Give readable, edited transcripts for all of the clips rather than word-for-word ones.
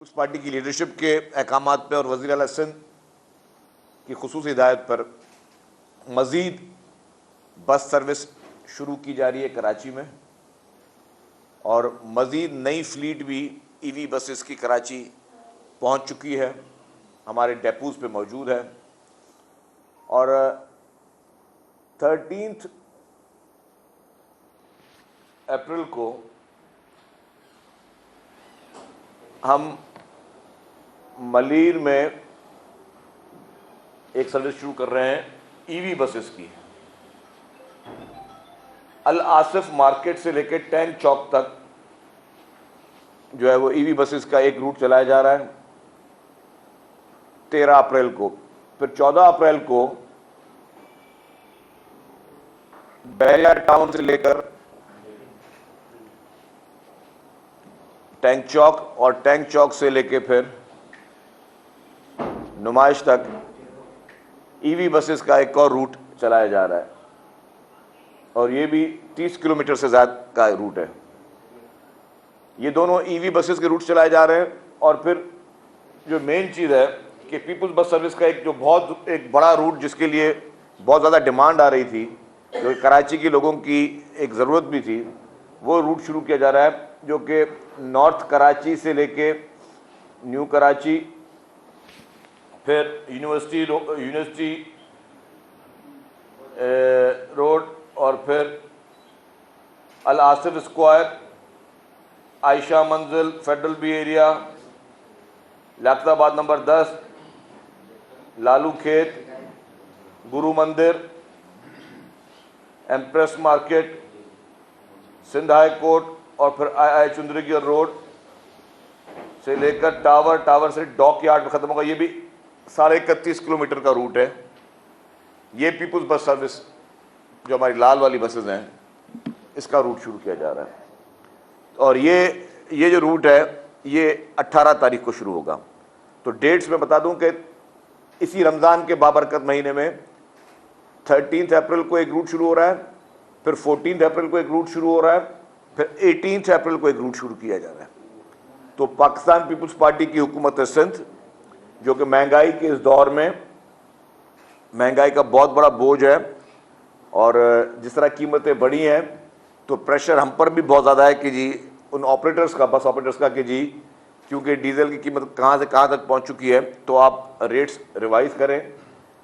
उस पार्टी की लीडरशिप के अहकामात पर और वज़ीर आला सिंध की खुसूस हिदायत पर मज़ीद बस सर्विस शुरू की जा रही है कराची में, और मज़ीद नई फ्लीट भी ईवी बसेस की कराची पहुंच चुकी है, हमारे डेपोज़ पे मौजूद है। और 13 अप्रैल को हम मलीर में एक सर्विस शुरू कर रहे हैं ईवी बसेस की। अल आसिफ मार्केट से लेकर टैंक चौक तक जो है वो ईवी बसेस का एक रूट चलाया जा रहा है 13 अप्रैल को। फिर 14 अप्रैल को बैरिया टाउन से लेकर टैंक चौक और टैंक चौक से लेके फिर नुमाइश तक ईवी बसेस का एक और रूट चलाया जा रहा है, और ये भी 30 किलोमीटर से ज़्यादा का रूट है। ये दोनों ईवी बसेस के रूट चलाए जा रहे हैं। और फिर जो मेन चीज़ है कि पीपल्स बस सर्विस का एक बड़ा रूट जिसके लिए बहुत ज़्यादा डिमांड आ रही थी, जो कराची के लोगों की एक ज़रूरत भी थी, वो रूट शुरू किया जा रहा है, जो कि नॉर्थ कराची से लेके न्यू कराची, फिर यूनिवर्सिटी रोड, और फिर अल Asif square, Ayesha Manzil, federal B area, Liaquatabad number 10, Lalu Khet, Guru Mandir, Empress market, Sindh high court, और फिर आई चुंदरीगियर रोड से लेकर टावर से डॉक यार्ड में ख़त्म होगा। ये भी 31.5 किलोमीटर का रूट है। ये पीपल्स बस सर्विस जो हमारी लाल वाली बसेस हैं, इसका रूट शुरू किया जा रहा है। और ये जो रूट है ये 18 तारीख को शुरू होगा। तो डेट्स में बता दूं कि इसी रमज़ान के बाबरकत महीने में 13 अप्रैल को एक रूट शुरू हो रहा है, फिर 14 अप्रैल को एक रूट शुरू हो रहा है, फिर 18 अप्रैल को एक रूट शुरू किया जा रहा है। तो पाकिस्तान पीपल्स पार्टी की हुकूमत सिंध, जो कि महंगाई के इस दौर में महंगाई का बहुत बड़ा बोझ है, और जिस तरह कीमतें बढ़ी हैं तो प्रेशर हम पर भी बहुत ज़्यादा है कि जी उन ऑपरेटर्स का, बस ऑपरेटर्स का, कि जी क्योंकि डीजल की कीमत कहाँ से कहाँ तक पहुँच चुकी है, तो आप रेट्स रिवाइज़ करें।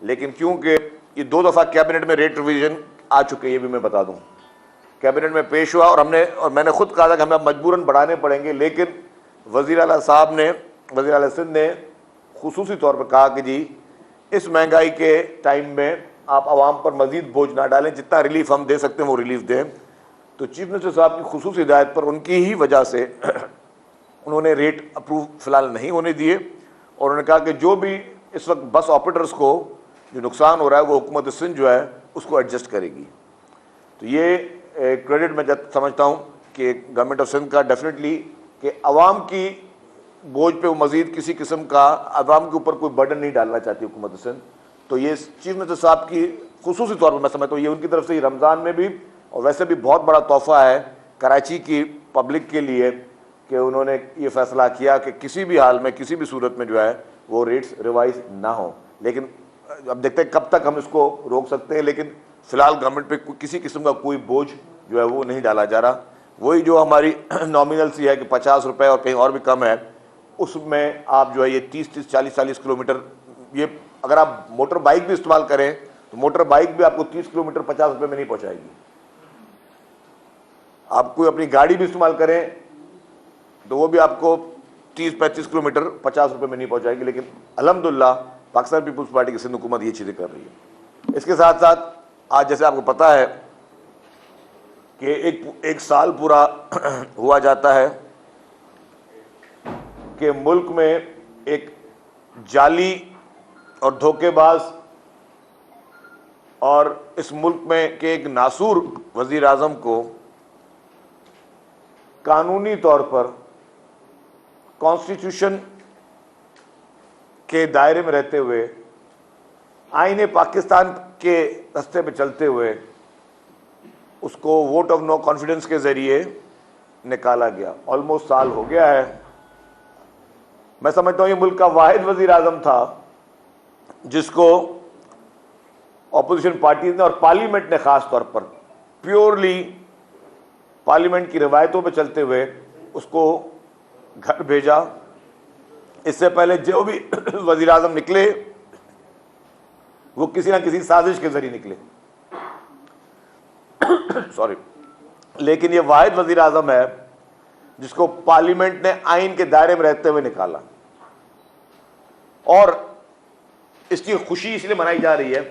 लेकिन क्योंकि ये 2 दफ़ा कैबिनेट में रेट रिवीजन आ चुके हैं, ये भी मैं बता दूँ, कैबिनेट में पेश हुआ, और मैंने खुद कहा था कि हमें मजबूरन बढ़ाने पड़ेंगे। लेकिन वज़ीर आला सिंध ने खुसूसी तौर पर कहा कि जी इस महंगाई के टाइम में आप आवाम पर मज़ीद बोझ ना डालें, जितना रिलीफ हम दे सकते हैं वो रिलीफ दें। तो चीफ मिनिस्टर साहब की खुसूसी हिदायत पर उनकी ही वजह से उन्होंने रेट अप्रूव फ़िलहाल नहीं होने दिए, और उन्होंने कहा कि जो भी इस वक्त बस ऑपरेटर्स को जो नुकसान हो रहा है वो हुकूमत सिंध जो है उसको एडजस्ट करेगी। तो ये क्रेडिट मैं समझता हूँ कि गवर्नमेंट ऑफ सिंध का डेफिनेटली कि अवाम की बोझ पे वो मज़ीद किसी किस्म का अवाम के ऊपर कोई बर्डन नहीं डालना चाहती हुकूमत सिंध। तो ये चीफ मिनिस्टर साहब की खुसूसी तौर पर मैं समझता हूँ ये उनकी तरफ से रमज़ान में भी और वैसे भी बहुत बड़ा तोहफ़ा है कराची की पब्लिक के लिए कि उन्होंने ये फ़ैसला किया कि किसी भी हाल में, किसी भी सूरत में जो है वो रेट्स रिवाइज ना हो। लेकिन अब देखते हैं कब तक हम इसको रोक सकते हैं। लेकिन फ़िलहाल गवर्नमेंट पे किसी किस्म का कोई बोझ जो है वो नहीं डाला जा रहा। वही जो हमारी नॉमिनल सी है कि 50 रुपये और कहीं और भी कम है, उसमें आप जो है ये 30-30, 40-40 किलोमीटर, ये अगर आप मोटर बाइक भी इस्तेमाल करें तो मोटर बाइक भी आपको 30 किलोमीटर 50 रुपये में नहीं पहुंचाएगी। आप कोई अपनी गाड़ी भी इस्तेमाल करें तो वो भी आपको 30-35 किलोमीटर 50 रुपये में नहीं पहुंचाएगी। लेकिन अल्हम्दुलिल्लाह पाकिस्तान पीपल्स पार्टी की सिंध हुकूमत ये चीज़ें कर रही है। इसके साथ साथ आज जैसे आपको पता है कि एक साल पूरा हुआ जाता है कि मुल्क में एक जाली और धोखेबाज और इस मुल्क में के एक नासूर वज़ीर आज़म को कानूनी तौर पर कॉन्स्टिट्यूशन के दायरे में रहते हुए, आईने पाकिस्तान के रास्ते पे चलते हुए उसको वोट ऑफ नो कॉन्फिडेंस के ज़रिए निकाला गया। ऑलमोस्ट साल हो गया है मैं समझता हूं ये मुल्क का वाहिद वजीर आजम था जिसको ऑपोजिशन पार्टीज ने और पार्लियामेंट ने खास तौर पर प्योरली पार्लियामेंट की रिवायतों पर चलते हुए उसको घर भेजा। इससे पहले जो भी वजीर आजम निकले वो किसी ना किसी साजिश के जरिए निकले सॉरी, लेकिन ये वाहिद वजीर आजम है जिसको पार्लियामेंट ने आइन के दायरे में रहते हुए निकाला। और इसकी खुशी इसलिए मनाई जा रही है,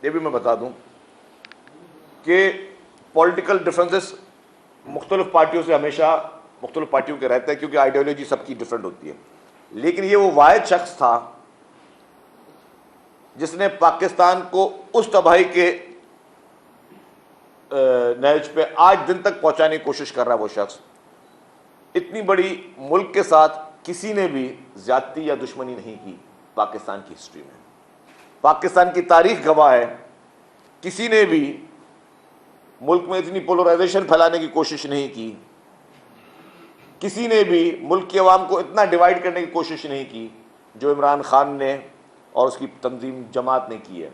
ये भी मैं बता दूं कि पॉलिटिकल डिफरेंसेस मुख्तलिफ पार्टियों से हमेशा मुख्तलिफ पार्टियों के रहते हैं क्योंकि आइडियोलॉजी सबकी डिफरेंट होती है, लेकिन ये वो वाहिद शख्स था जिसने पाकिस्तान को उस तबाही के नहज पे आज दिन तक पहुंचाने की कोशिश कर रहा है। वो शख्स, इतनी बड़ी मुल्क के साथ किसी ने भी ज्यादती या दुश्मनी नहीं की पाकिस्तान की हिस्ट्री में। पाकिस्तान की तारीख गवाह है, किसी ने भी मुल्क में इतनी पोलराइजेशन फैलाने की कोशिश नहीं की, किसी ने भी मुल्क की आवाम को इतना डिवाइड करने की कोशिश नहीं की जो इमरान खान ने और उसकी तंजीम जमात ने की है।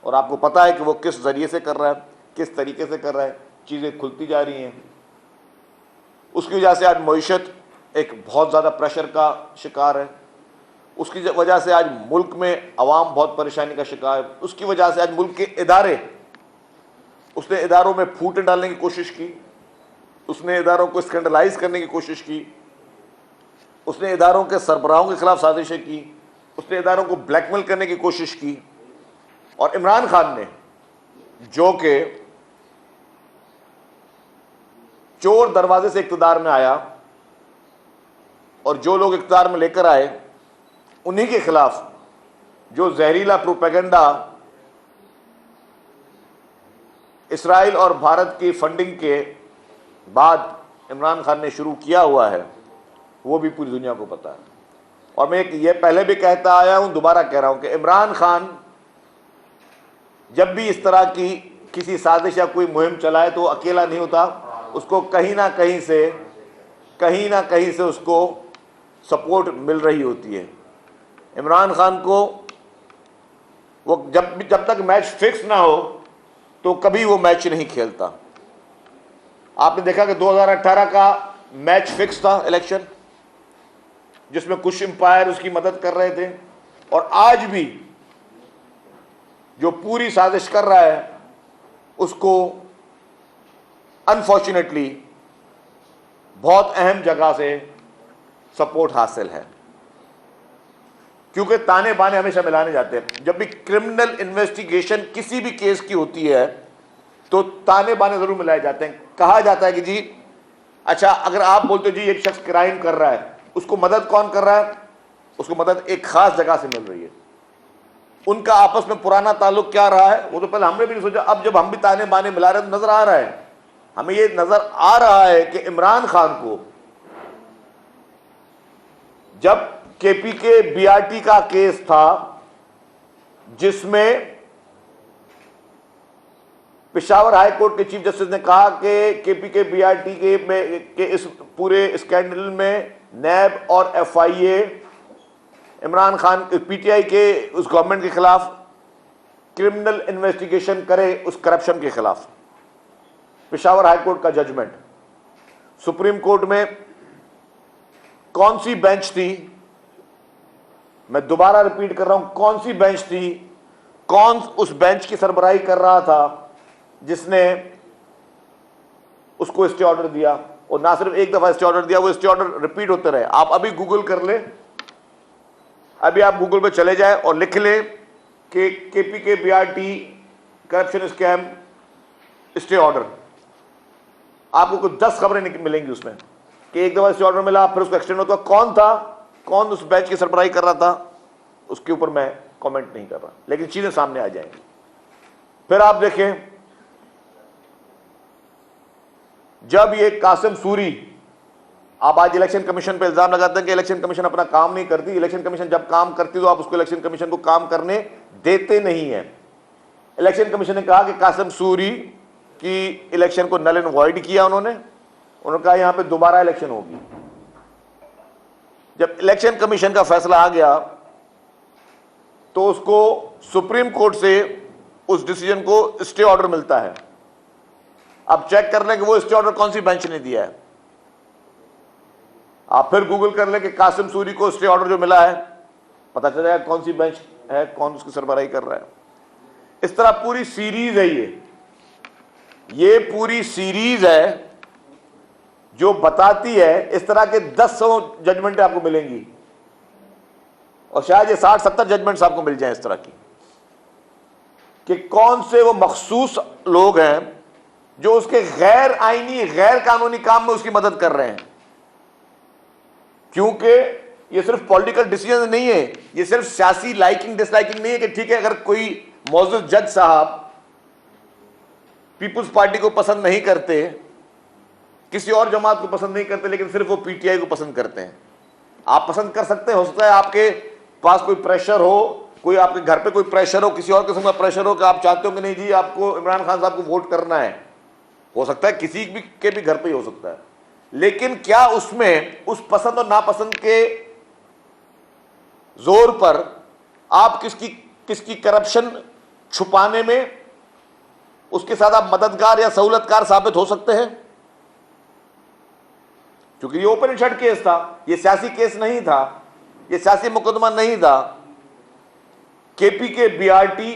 और आपको पता है कि वो किस जरिए से कर रहा है, किस तरीके से कर रहा है, चीज़ें खुलती जा रही हैं। उसकी वजह से आज मईशत एक बहुत ज़्यादा प्रेशर का शिकार है, उसकी वजह से आज मुल्क में अवाम बहुत परेशानी का शिकार है, उसकी वजह से आज मुल्क के इदारे, उसने इदारों में फूट डालने की कोशिश की, उसने इदारों को स्कैंडलाइज करने की कोशिश की, उसने इदारों के सरबराहों के खिलाफ साजिशें की, उसने इदारों को ब्लैकमेल करने की कोशिश की। और इमरान खान ने, जो कि चोर दरवाजे से इक्तदार में आया और जो लोग इक्तदार में लेकर आए उन्हीं के खिलाफ जो जहरीला प्रोपेगेंडा इसराइल और भारत की फंडिंग के बाद इमरान खान ने शुरू किया हुआ है, वो भी पूरी दुनिया को पता है। और मैं ये पहले भी कहता आया हूं, दोबारा कह रहा हूं कि इमरान खान जब भी इस तरह की किसी साजिश या कोई मुहिम चलाए तो अकेला नहीं होता, उसको कहीं ना कहीं से उसको सपोर्ट मिल रही होती है। इमरान खान को वो जब तक मैच फिक्स ना हो तो कभी वो मैच नहीं खेलता। आपने देखा कि 2018 का मैच फिक्स था इलेक्शन, जिसमें कुछ एम्पायर उसकी मदद कर रहे थे, और आज भी जो पूरी साजिश कर रहा है उसको अनफॉर्चुनेटली बहुत अहम जगह से सपोर्ट हासिल है, क्योंकि ताने बाने हमेशा मिलाने जाते हैं। जब भी क्रिमिनल इन्वेस्टिगेशन किसी भी केस की होती है तो ताने बाने जरूर मिलाए जाते हैं। कहा जाता है कि जी अच्छा, अगर आप बोलते हो जी एक शख्स क्राइम कर रहा है, उसको मदद कौन कर रहा है? उसको मदद एक खास जगह से मिल रही है। उनका आपस में पुराना ताल्लुक क्या रहा है वो तो पहले हमने भी नहीं सोचा। अब जब हम भी ताने बाने मिला रहे हैं तो नजर आ रहा है, हमें ये नजर आ रहा है कि इमरान खान को जब केपीके बीआरटी का केस था, जिसमें पेशावर हाई कोर्ट के चीफ जस्टिस ने कहा कि केपीके बीआरटी के इस पूरे स्कैंडल में नैब और एफआईए इमरान खान पीटीआई के उस गवर्नमेंट के खिलाफ क्रिमिनल इन्वेस्टिगेशन करे, उस करप्शन के खिलाफ। पेशावर हाई कोर्ट का जजमेंट, सुप्रीम कोर्ट में कौन सी बेंच थी, मैं दोबारा रिपीट कर रहा हूं, कौन सी बेंच थी, कौन उस बेंच की सरबराही कर रहा था जिसने उसको स्टे ऑर्डर दिया? और ना सिर्फ एक दफा स्टे ऑर्डर दिया, वो स्टे ऑर्डर रिपीट होते रहे। आप अभी गूगल कर ले, अभी आप गूगल पे चले जाए और लिख ले कि KPK BRT corruption scam stay order, आपको कुछ 10 खबरें मिलेंगी उसमें कि एक दफा स्टे ऑर्डर मिला, फिर उसको एक्सटेंड होता। कौन था, कौन उस बेंच की सरबराही कर रहा था, उसके ऊपर मैं कमेंट नहीं कर रहा, लेकिन चीजें सामने आ जाएंगी। फिर आप देखें, जब ये कासिम सूरी, आप आज इलेक्शन कमीशन पे इल्जाम लगाते हैं कि इलेक्शन कमीशन अपना काम नहीं करती। इलेक्शन कमीशन जब काम करती तो आप उसको इलेक्शन कमीशन को काम करने देते नहीं है। इलेक्शन कमीशन ने कहा कि कासिम सूरी की इलेक्शन को नल एंड वॉइड किया उन्होंने कहा यहां पे दोबारा इलेक्शन होगी। जब इलेक्शन कमीशन का फैसला आ गया तो उसको सुप्रीम कोर्ट से उस डिसीजन को स्टे ऑर्डर मिलता है। अब चेक कर लें कि वो स्टे ऑर्डर कौन सी बेंच ने दिया है। आप फिर गूगल कर लें कि कासिम सूरी को स्टे ऑर्डर जो मिला है, पता चल जाएगा कौन सी बेंच है, कौन उसकी सरबराही कर रहा है। इस तरह पूरी सीरीज है। ये पूरी सीरीज है जो बताती है, इस तरह के 10 जजमेंट आपको मिलेंगी और शायद ये 60-70 जजमेंट्स आपको मिल जाएं इस तरह की, कि कौन से वो मखसूस लोग हैं जो उसके गैर आईनी गैर कानूनी काम में उसकी मदद कर रहे हैं। क्योंकि ये सिर्फ पॉलिटिकल डिसीजन नहीं है, ये सिर्फ सियासी लाइकिंग डिसलाइकिंग नहीं है कि ठीक है अगर कोई मौजूद जज साहब पीपुल्स पार्टी को पसंद नहीं करते, किसी और जमात को पसंद नहीं करते, लेकिन सिर्फ वो पीटीआई को पसंद करते हैं। आप पसंद कर सकते हैं, हो सकता है आपके पास कोई प्रेशर हो, कोई आपके घर पे कोई प्रेशर हो, किसी और किस्म का प्रेशर हो कि आप चाहते हो कि नहीं जी आपको इमरान खान साहब को वोट करना है, हो सकता है किसी के भी घर पे ही हो सकता है। लेकिन क्या उसमें उस पसंद और नापसंद के जोर पर आप किसकी करप्शन छुपाने में उसके साथ आप मददगार या सहूलतकार साबित हो सकते हैं? क्योंकि ये ओपन एंड शट केस था, ये सियासी केस नहीं था, ये सियासी मुकदमा नहीं था। केपी के बीआरटी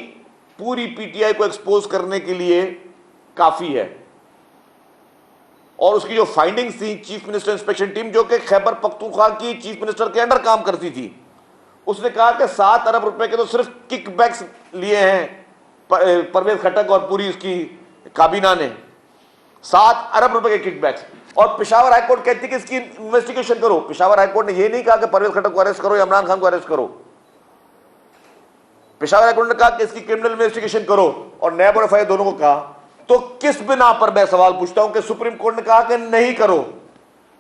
पूरी पीटीआई को एक्सपोज करने के लिए काफी है। और उसकी जो फाइंडिंग्स थी, चीफ मिनिस्टर इंस्पेक्शन टीम जो कि खैबर पख्तूनख्वा की चीफ मिनिस्टर के अंडर काम करती थी, उसने कहा कि 7 अरब रुपए के तो सिर्फ किकबैक्स लिए हैं परवेज खटक और पूरी उसकी काबीना ने, 7 अरब रुपए के किकबैक्स। और पेशावर हाईकोर्ट कहती है कि इसकी इन्वेस्टिगेशन करो। पेशावर हाईकोर्ट ने यह नहीं कहा कि परवेज खटक को अरेस्ट करो या इमरान खान को अरेस्ट करो। पेशावर हाईकोर्ट ने कहा कि इसकी क्रिमिनल इन्वेस्टिगेशन करो और नैब और एफआईआर दोनों को कहा। तो किस बिना पर मैं सवाल पूछता हूं कि सुप्रीम कोर्ट ने कहा कि नहीं करो,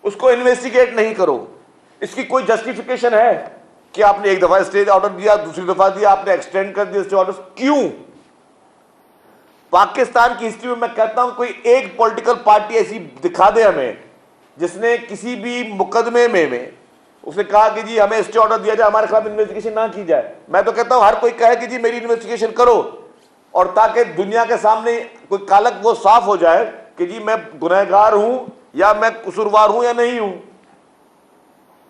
उसको इन्वेस्टिगेट नहीं करो, इसकी कोई जस्टिफिकेशन है कि आपने एक दफा स्टे ऑर्डर दिया, दूसरी दफा दिया, आपने एक्सटेंड कर दिया स्टे ऑर्डर, क्यों? पाकिस्तान की हिस्ट्री में मैं कहता हूं कोई एक पॉलिटिकल पार्टी ऐसी दिखा दे हमें जिसने किसी भी मुकदमे में उसने कहा कि जी हमें स्टे ऑर्डर दिया जाए, हमारे खिलाफ इन्वेस्टिगेशन ना की जाए। मैं तो कहता हूं हर कोई कहे कि जी मेरी इन्वेस्टिगेशन करो, और ताकि दुनिया के सामने कोई कालक वो साफ हो जाए कि जी मैं गुनहगार हूं या मैं कसूरवार हूं या नहीं हूं।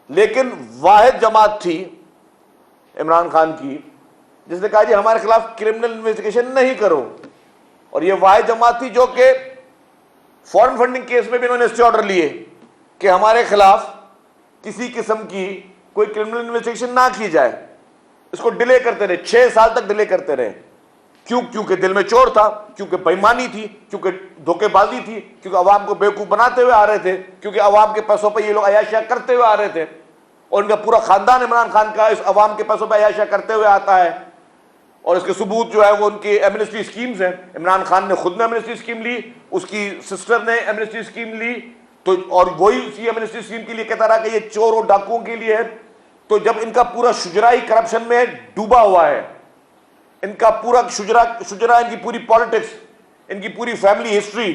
लेकिन वाहिद जमात थी इमरान खान की जिसने कहा जी हमारे खिलाफ क्रिमिनल इन्वेस्टिगेशन नहीं करो, और ये वाहिद जमात थी जो कि फॉरेन फंडिंग केस में भी इन्होंने स्टे ऑर्डर लिए कि हमारे खिलाफ किसी किस्म की कोई क्रिमिनल इन्वेस्टिगेशन ना की जाए। इसको डिले करते रहे, 6 साल तक डिले करते रहे। क्यों? क्योंकि दिल में चोर था, क्योंकि बेईमानी थी, क्योंकि धोखेबाजी थी, क्योंकि अवाम को बेवकूफ बनाते हुए आ रहे थे, क्योंकि अवाम के पैसों पर ये लोग अयाशिया करते हुए आ रहे थे। और इनका पूरा खानदान इमरान खान का इस अवाम के पैसों पर अयाशिया करते हुए आता है। और इसके सबूत जो है वो उनकी एमनेस्टी स्कीम्स हैं। इमरान खान ने खुद ने एमनेस्टी स्कीम ली, उसकी सिस्टर ने एमनेस्टी स्कीम ली, तो और वही उसी एमनेस्टी स्कीम के लिए कहता रहा कि ये चोर और डाकुओं के लिए है। तो जब इनका पूरा शुजराई करप्शन में डूबा हुआ है, इनका पूरा शुजरा इनकी पूरी पॉलिटिक्स, इनकी पूरी फैमिली हिस्ट्री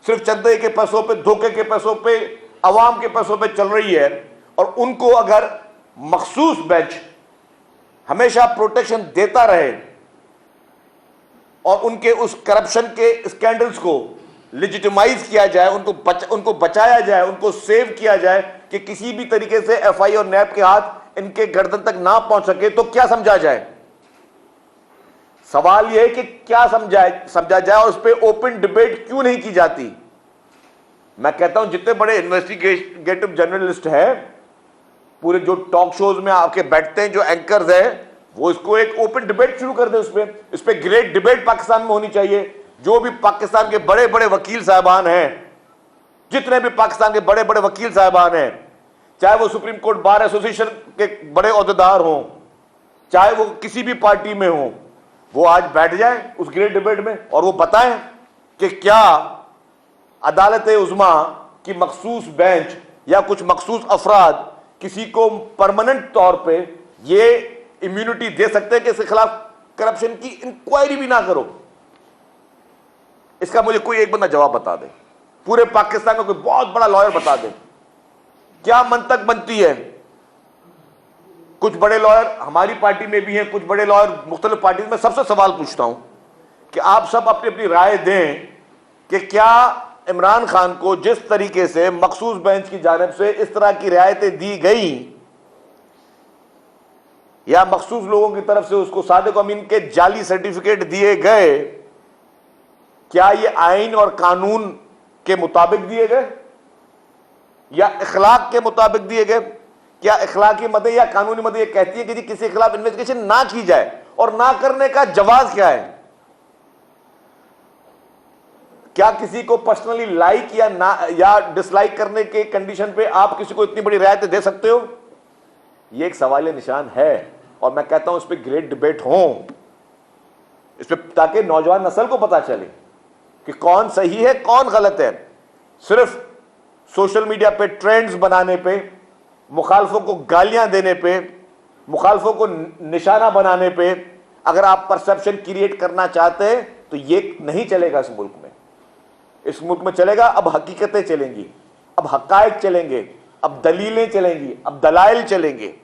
सिर्फ चंदे के पैसों पे, धोखे के पैसों पे, अवाम के पैसों पे चल रही है, और उनको अगर मखसूस बेंच हमेशा प्रोटेक्शन देता रहे और उनके उस करप्शन के स्कैंडल्स को लेजिटिमाइज किया जाए, उनको बचाया जाए, उनको सेव किया जाए कि किसी भी तरीके से एफआई और नैब के हाथ इनके गर्दन तक ना पहुंच सके, तो क्या समझा जाए? सवाल यह है कि क्या समझा जाए और उस पर ओपन डिबेट क्यों नहीं की जाती? मैं कहता हूं जितने बड़े इन्वेस्टिगेटिव जर्नलिस्ट हैं, पूरे जो टॉक शोज में आके बैठते हैं, जो एंकर्स हैं, वो इसको एक ओपन डिबेट शुरू कर दे। इस पे ग्रेट डिबेट पाकिस्तान में होनी चाहिए। जो भी पाकिस्तान के बड़े बड़े वकील साहबान हैं, जितने भी पाकिस्तान के बड़े बड़े वकील साहबान हैं, चाहे वो सुप्रीम कोर्ट बार एसोसिएशन के बड़े ओहदेदार हों, चाहे वो किसी भी पार्टी में हों, वो आज बैठ जाए उस ग्रेट डिबेट में और वो बताएं कि क्या अदालत उज़्मा की मखसूस बेंच या कुछ मखसूस अफराद किसी को परमानेंट तौर पे ये इम्यूनिटी दे सकते हैं कि इसके खिलाफ करप्शन की इंक्वायरी भी ना करो। इसका मुझे कोई एक बंदा जवाब बता दे, पूरे पाकिस्तान का कोई बहुत बड़ा लॉयर बता दे। क्या मंतक बनती है कुछ बड़े लॉयर हमारी पार्टी में भी हैं, कुछ बड़े लॉयर मुख्तलिफ पार्टी में। सबसे सवाल पूछता हूं कि आप सब अपनी अपनी राय दें कि क्या इमरान खान को जिस तरीके से मखसूस बेंच की जानिब से इस तरह की रियायतें दी गई या मखसूस लोगों की तरफ से उसको सादिक अमीन के जाली सर्टिफिकेट दिए गए, क्या ये आइन और कानून के मुताबिक दिए गए या इखलाक के मुताबिक दिए गए? क्या इखलाकी मदे या कानूनी मदे ये कहती है कि जी किसी के खिलाफ इन्वेस्टिगेशन ना की जाए, और ना करने का जवाब क्या है? क्या किसी को पर्सनली लाइक या डिसलाइक करने के कंडीशन पे आप किसी को इतनी बड़ी रियायत दे सकते हो? ये एक सवाल निशान है, और मैं कहता हूं इस पर ग्रेट डिबेट हो इस पे, ताकि नौजवान नस्ल को पता चले कि कौन सही है कौन गलत है। सिर्फ सोशल मीडिया पे ट्रेंड्स बनाने पे, मुखालफों को गालियां देने पे, मुखालफों को निशाना बनाने पे अगर आप परसेप्शन क्रिएट करना चाहते हैं तो ये नहीं चलेगा इस मुल्क में। इस मुल्क में चलेगा, अब हकीकतें चलेंगी, अब हकायक चलेंगे, अब दलीलें चलेंगी, अब दलाइल चलेंगे।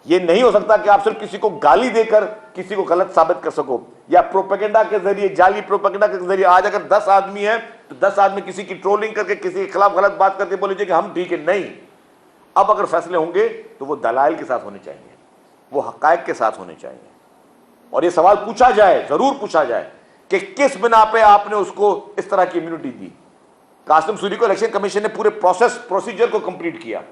ये नहीं हो सकता कि आप सिर्फ किसी को गाली देकर किसी को गलत साबित कर सको, या प्रोपेगेंडा के जरिए, जाली प्रोपेगेंडा के जरिए। आज अगर 10 आदमी है तो 10 आदमी किसी की ट्रोलिंग करके किसी के खिलाफ गलत बात करके बोले कि हम ठीक है। नहीं, अब अगर फैसले होंगे तो वो दलाइल के साथ होने चाहिए, वो हकायक के साथ होने चाहिए, और ये सवाल पूछा जाए, जरूर पूछा जाए कि किस बिना पे आपने उसको इस तरह की इम्यूनिटी दी। कासिम सूरी को इलेक्शन कमीशन ने पूरे प्रोसीजर को कंप्लीट किया,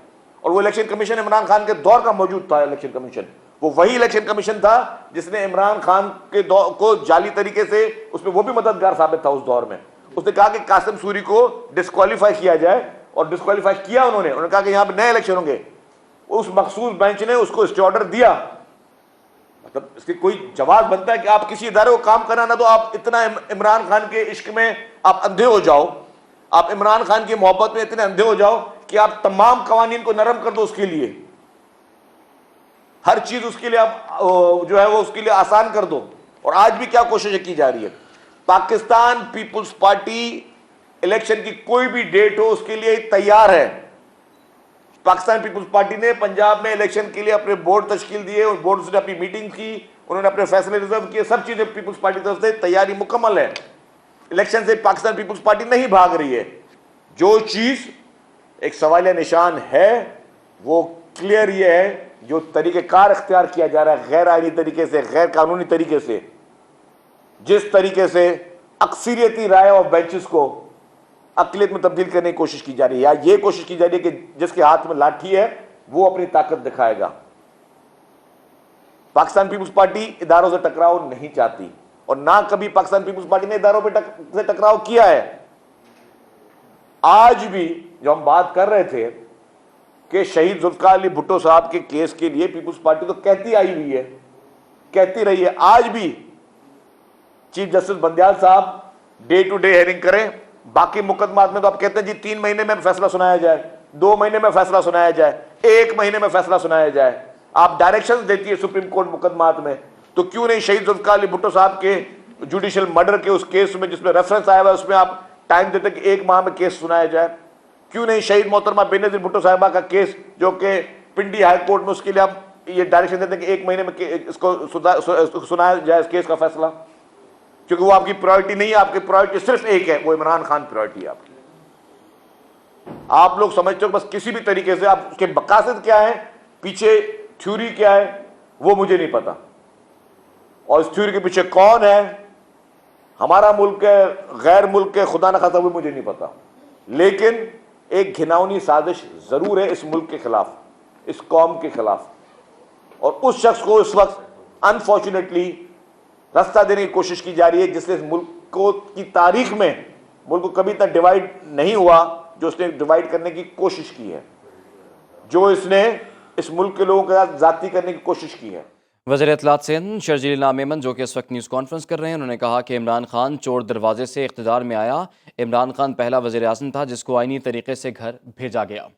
और वो इलेक्शन कमीशन इमरान खान के दौर का मौजूद था। इलेक्शन कमीशन वो वही इलेक्शन कमीशन था जिसने इमरान खान के दौर को जाली तरीके से, उसमें वो भी मददगार साबित था उस दौर में। उसने कहा कि कासिम सूरी को डिस्क्वालीफाई किया जाए, और डिस्क्वालीफाई किया उन्होंने कहा कि यहां पर नए इलेक्शन होंगे। उस मखसूस बेंच ने उसको स्टे ऑर्डर दिया। मतलब इसके कोई जवाब बनता है कि आप किसी इदारे को काम कराना तो आप इतना इमरान खान के इश्क में आप अंधे हो जाओ, आप इमरान खान की मोहब्बत में इतने अंधे हो जाओ कि आप तमाम कवानीन को नरम कर दो, उसके लिए हर चीज उसके लिए आप जो है वो उसके लिए आसान कर दो। और आज भी क्या कोशिश की जा रही है? पाकिस्तान पीपुल्स पार्टी इलेक्शन की कोई भी डेट हो उसके लिए तैयार है। पाकिस्तान पीपुल्स पार्टी ने पंजाब में इलेक्शन के लिए अपने बोर्ड तश्कील दिए, और बोर्ड ने अपनी मीटिंग की, उन्होंने अपने फैसले रिजर्व किए, सब चीजें पीपुल्स पार्टी की तरफ से तैयारी मुकम्मल है। इलेक्शन से पाकिस्तान पीपुल्स पार्टी नहीं भाग रही है। जो चीज एक सवालिया निशान है वो क्लियर ये है, जो तरीकेकार इख्तियार किया जा रहा है गैर आईनी तरीके से, गैर कानूनी तरीके से, जिस तरीके से अक्सरियती राय और बेंचेस को अकलियत में तब्दील करने की कोशिश की जा रही है, या ये कोशिश की जा रही है कि जिसके हाथ में लाठी है वो अपनी ताकत दिखाएगा। पाकिस्तान पीपुल्स पार्टी इदारों से टकराव नहीं चाहती, और ना कभी पाकिस्तान पीपुल्स पार्टी ने इदारों से टकराव किया है। आज भी जो हम बात कर रहे थे कि शहीद जुल्फ़िकार अली भुट्टो साहब के केस के लिए पीपुल्स पार्टी तो कहती आई हुई है, कहती रही है। आज भी चीफ जस्टिस बंदयाल साहब डे टू डे हेयरिंग करें। बाकी मुकदमात में तो आप कहते हैं जी 3 महीने में फैसला सुनाया जाए, 2 महीने में फैसला सुनाया जाए, 1 महीने में फैसला सुनाया जाए। आप डायरेक्शंस देती है सुप्रीम कोर्ट मुकदमात में, तो क्यों नहीं शहीद जुल्फ़िकार अली भुट्टो साहब के जुडिशियल मर्डर के उस केस में जिसमें रेफरेंस आया हुआ है उसमें आप टाइम देते कि 1 माह में केस सुनाया जाए? क्यों नहीं शहीद मोहतरमा बेनज़ीर भुट्टो साहिबा का केस जो कि पिंडी हाई कोर्ट में, उसके लिए आप ये डायरेक्शन देते हैं कि 1 महीने में इसको सुनाया जाए इस केस का फैसला? क्योंकि वो आपकी प्रायोरिटी नहीं है, आपकी प्रायोरिटी सिर्फ एक है, वो इमरान खान प्रायोरिटी है आपकी। आप लोग समझते हो बस किसी भी तरीके से, आप उसके मकासद क्या है, पीछे थ्योरी क्या है, वो मुझे नहीं पता, और इस थ्योरी के पीछे कौन है, हमारा मुल्क है गैर मुल्क है, खुदा न खासा, वो मुझे नहीं पता। लेकिन एक घिनौनी साजिश जरूर है इस मुल्क के खिलाफ, इस कौम के खिलाफ, और उस शख्स को इस वक्त अनफॉर्चुनेटली रास्ता देने की कोशिश की जा रही है जिससे इस मुल्क को की तारीख में मुल्क को कभी तक डिवाइड नहीं हुआ, जो उसने डिवाइड करने की कोशिश की है, जो इसने इस मुल्क के लोगों के साथ जाती करने की कोशिश की है। वज़ीर इत्तलात सिंध शर्जील इल्लाह मेमन जो कि इस वक्त न्यूज़ कॉन्फ्रेंस कर रहे हैं, उन्होंने कहा कि इमरान खान चोर दरवाजे से इख्तिदार में आया। इमरान खान पहला वज़ीर आज़म था जिसको आईनी तरीके से घर भेजा गया।